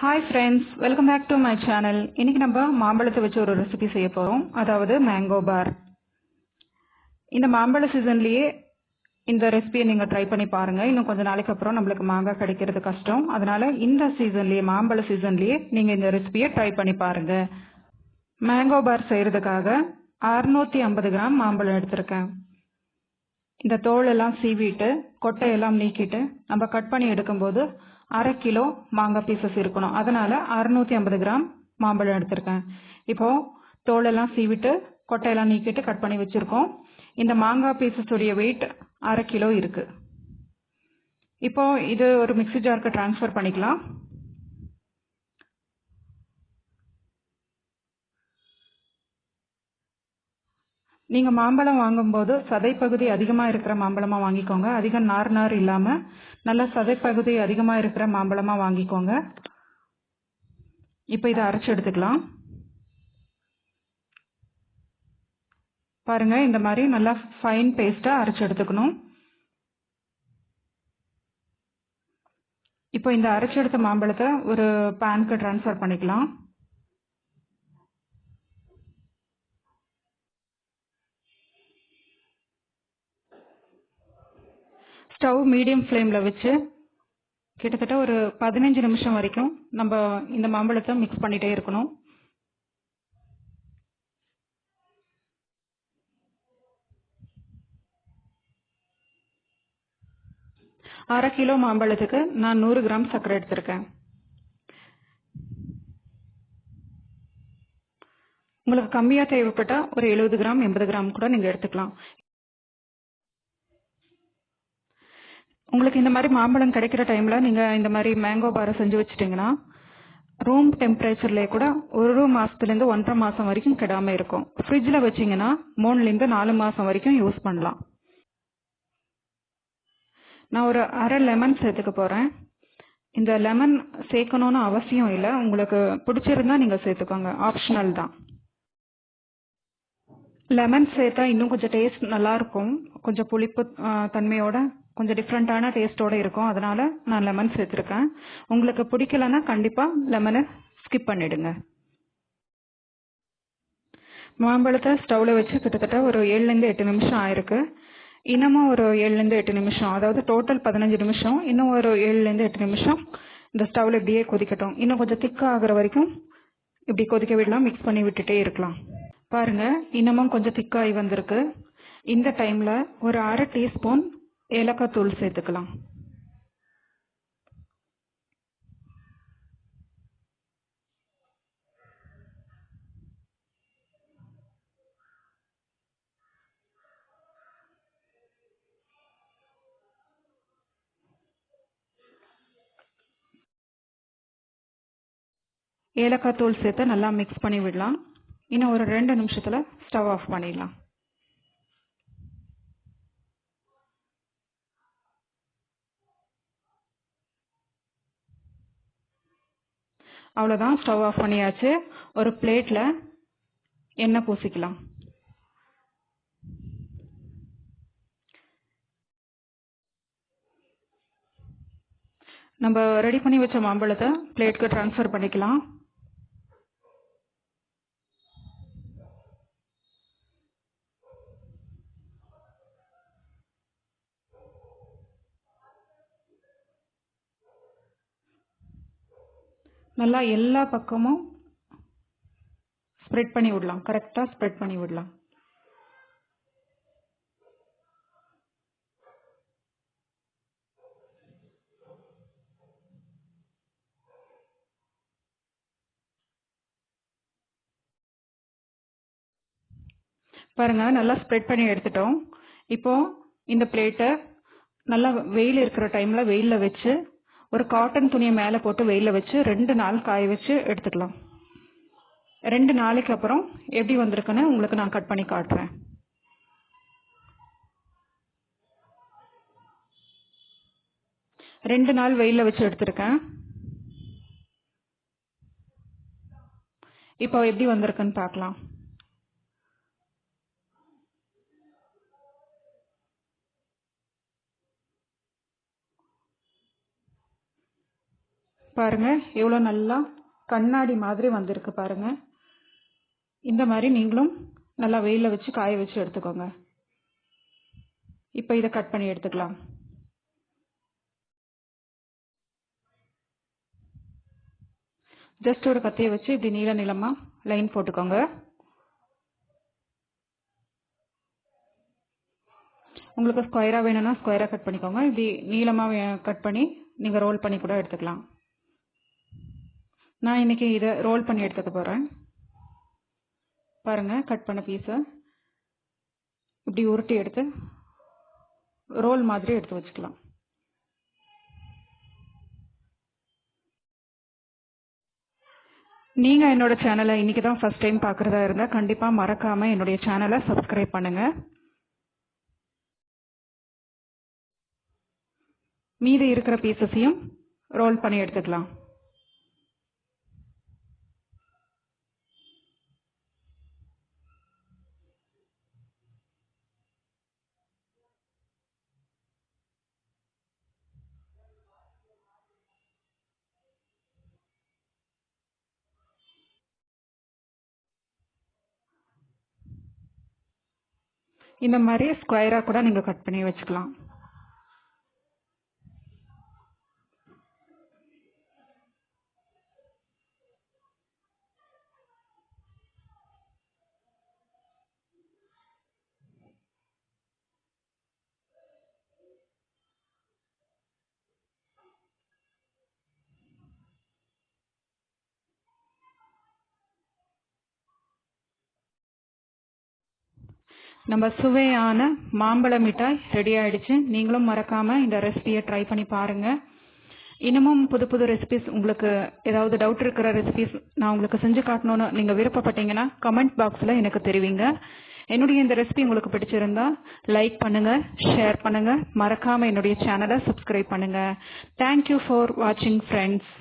Hi friends, welcome back to my channel. இன்னைக்கு நம்ம மாம்பழத்தை வச்சு ஒரு ரெசிபி செய்ய போகிறோம், அதாவது மேங்கோ பார். இந்த மாம்பழ சீசன்லேயே இந்த ரெசிபியை நீங்கள் ட்ரை பண்ணி பாருங்கள். இன்னும் கொஞ்சம் நாளைக்கு அப்புறம் நம்மளுக்கு மாங்காய் கிடைக்கிறது கஷ்டம். அதனால இந்த சீசன்லேயே, மாம்பழ சீசன்லேயே நீங்கள் இந்த ரெசிபியை ட்ரை பண்ணி பாருங்கள். மேங்கோ பார் செய்கிறதுக்காக 650 கிராம் மாம்பழம் எடுத்திருக்கேன். இந்த தோலெல்லாம் சீவிட்டு கொட்டையெல்லாம் நீக்கிட்டு நம்ம கட் பண்ணி எடுக்கும்போது 1/2 கிலோ மாங்காய் பீசஸ் இருக்கணும். அதனால 650 கிராம் மாம்பழம் எடுத்திருக்கேன். இப்போ தோலெல்லாம் சீவிட்டு கொட்டையெல்லாம் நீக்கிட்டு கட் பண்ணி வச்சிருக்கோம். இந்த மாங்காய் பீசஸ் உடைய வெயிட் 1/2 கிலோ இருக்கு. இப்போ இது ஒரு மிக்ஸி ஜாருக்கு டிரான்ஸ்ஃபர் பண்ணிக்கலாம். நீங்கள் மாம்பழம் வாங்கும்போது சதைப்பகுதி அதிகமாக இருக்கிற மாம்பழமாக வாங்கிக்கோங்க. அதிகம் நார் இல்லாமல் நல்ல சதைப்பகுதி அதிகமாக இருக்கிற மாம்பழமாக வாங்கிக்கோங்க. இப்போ இதை அரைச்சி எடுத்துக்கலாம். பாருங்க, இந்த மாதிரி நல்லா ஃபைன் பேஸ்ட்டாக அரைச்சி எடுத்துக்கணும். இப்போ இந்த அரைச்சி எடுத்த மாம்பழத்தை ஒரு பேனுக்கு ட்ரான்ஸ்ஃபர் பண்ணிக்கலாம். ஸ்டவ் மீடியம் ஃப்ளேமில் வச்சு கிட்டத்தட்ட ஒரு 15 நிமிஷம் வரைக்கும் நம்ம இந்த மாம்பழத்தை மிக்ஸ் பண்ணிட்டே இருக்கணும். அரை கிலோ மாம்பழத்துக்கு நான் 100 கிராம் சர்க்கரை எடுத்திருக்கேன். உங்களுக்கு கம்மியாக தேவைப்பட்டால் ஒரு 70 கிராம் 80 கிராம் கூட நீங்கள் எடுத்துக்கலாம். உங்களுக்கு இந்த மாதிரி மாம்பழம் கிடைக்கிற டைமில் நீங்கள் இந்த மாதிரி மேங்கோ பாரை செஞ்சு வச்சிட்டிங்கன்னா ரூம் டெம்பரேச்சர்லேயே கூட ஒரு மாதத்துலேருந்து 1.5 மாதம் வரைக்கும் கெடாமல் இருக்கும். ஃப்ரிட்ஜில் வச்சிங்கன்னா 3லேருந்து 4 மாதம் வரைக்கும் யூஸ் பண்ணலாம். நான் ஒரு அரை லெமன் சேர்த்துக்க போகிறேன். இந்த லெமன் சேர்க்கணும்னு அவசியம் இல்லை, உங்களுக்கு பிடிச்சிருந்தா நீங்கள் சேர்த்துக்கோங்க, ஆப்ஷனல் தான். லெமன் சேர்த்தா இன்னும் கொஞ்சம் டேஸ்ட் நல்லாயிருக்கும். கொஞ்சம் புளிப்பு தன்மையோட கொஞ்சம் டிஃப்ரெண்ட்டான டேஸ்ட்டோடு இருக்கும். அதனால் நான் லெமன் சேர்த்துருக்கேன். உங்களுக்கு பிடிக்கலன்னா கண்டிப்பாக லெமனை ஸ்கிப் பண்ணிவிடுங்க. மாம்பழத்தை ஸ்டவ்வில் வச்சு கிட்டத்தட்ட ஒரு 7லேருந்து 8 நிமிஷம் ஆயிருக்கு. இன்னமும் ஒரு 7லேருந்து 8 நிமிஷம், அதாவது டோட்டல் 15 நிமிஷம். இன்னும் ஒரு 7லேருந்து 8 நிமிஷம் இந்த ஸ்டவ்வில் இப்படியே கொதிக்கட்டும். இன்னும் கொஞ்சம் திக்காக ஆகிற வரைக்கும் இப்படி கொதிக்க விடலாம், மிக்ஸ் பண்ணி விட்டுட்டே இருக்கலாம். பாருங்க, இன்னமும் கொஞ்சம் திக்காகி வந்திருக்கு. இந்த டைமில் ஒரு அரை டீஸ்பூன் ஏலக்காய் தூள் சேர்த்துக்கலாம். ஏலக்காய் தூள் சேர்த்து நல்லா மிக்ஸ் பண்ணி விடலாம். இன்னும் ஒரு 2 நிமிஷத்தில் ஸ்டவ் ஆஃப் பண்ணிடலாம். அவ்வளோதான், ஸ்டவ் ஆஃப் பண்ணியாச்சு. ஒரு பிளேட்டில் எண்ணெய் பூசிக்கலாம். நம்ம ரெடி பண்ணி வச்ச மாம்பழத்தை பிளேட்டுக்கு ட்ரான்ஸ்ஃபர் பண்ணிக்கலாம். நல்லா எல்லா பக்கமும் ஸ்ப்ரெட் பண்ணி விடலாம், கரெக்டாக ஸ்ப்ரெட் பண்ணி விடலாம். பாருங்க, நல்லா ஸ்ப்ரெட் பண்ணி எடுத்துட்டோம். இப்போ இந்த பிளேட்டை நல்லா வெயில் இருக்கிற டைமில் வெயிலில் வச்சு ஒரு காட்டன் துணியை மேலே போட்டு வெயிலில் வச்சு 2 நாள் காய வச்சு எடுத்துக்கலாம். 2 நாளைக்கு அப்புறம் எப்படி வந்திருக்குன்னு உங்களுக்கு நான் கட் பண்ணி காட்டுறேன். ரெண்டு நாள் வெயிலில் வச்சு எடுத்திருக்கேன். இப்போ எப்படி வந்திருக்குன்னு பார்க்கலாம். பாருங்க எவ்வளோ நல்லா கண்ணாடி மாதிரி வந்திருக்கு பாருங்க. இந்த மாதிரி நீங்களும் நல்லா வெயில வச்சு காய வச்சு எடுத்துக்கோங்க. இப்போ இதை கட் பண்ணி எடுத்துக்கலாம். ஜஸ்ட் ஒரு கத்தியை வச்சு இப்படி நீள நீளமா லைன் போட்டுக்கோங்க. உங்களுக்கு ஸ்கொயரா வேணும்னா ஸ்கொயரா கட் பண்ணிக்கோங்க. இப்படி நீளமா கட் பண்ணி நீங்க ரோல் பண்ணி கூட எடுத்துக்கலாம். நான் இன்னைக்கு இதை ரோல் பண்ணி எடுத்துக்க போறேன். பாருங்க கட் பண்ண பீஸை இப்படி உருட்டி எடுத்து ரோல் மாதிரி எடுத்து வச்சுக்கலாம். நீங்க என்னோட சேனலை இன்னைக்கு தான் ஃபர்ஸ்ட் டைம் பார்க்கறதா இருந்தா கண்டிப்பா மறக்காம என்னுடைய சேனலை சப்ஸ்கிரைப் பண்ணுங்க. மீதி இருக்கிற பீசஸையும் ரோல் பண்ணி எடுத்துக்கலாம். இந்த மாதிரி ஸ்கொயரா கூட நீங்க கட் பண்ணி வச்சுக்கலாம். நம்ம சுவையான மாம்பழ மிட்டாய் ரெடி ஆயிடுச்சு. நீங்களும் மறக்காம இந்த ரெசிபியை ட்ரை பண்ணி பாருங்க. இன்னமும் புது புது ரெசிபிஸ், உங்களுக்கு ஏதாவது டவுட் இருக்கிற ரெசிபிஸ் நான் உங்களுக்கு செஞ்சு காட்டணும்னு நீங்க விருப்பப்பட்டீங்கன்னா கமெண்ட் பாக்ஸ்ல எனக்கு தெரிவிங்க. என்னுடைய இந்த ரெசிபி உங்களுக்கு பிடிச்சிருந்தா லைக் பண்ணுங்க, ஷேர் பண்ணுங்க, மறக்காம என்னுடைய சேனலை சப்ஸ்கிரைப் பண்ணுங்க. தேங்க்யூ ஃபார் வாட்சிங் ஃப்ரெண்ட்ஸ்.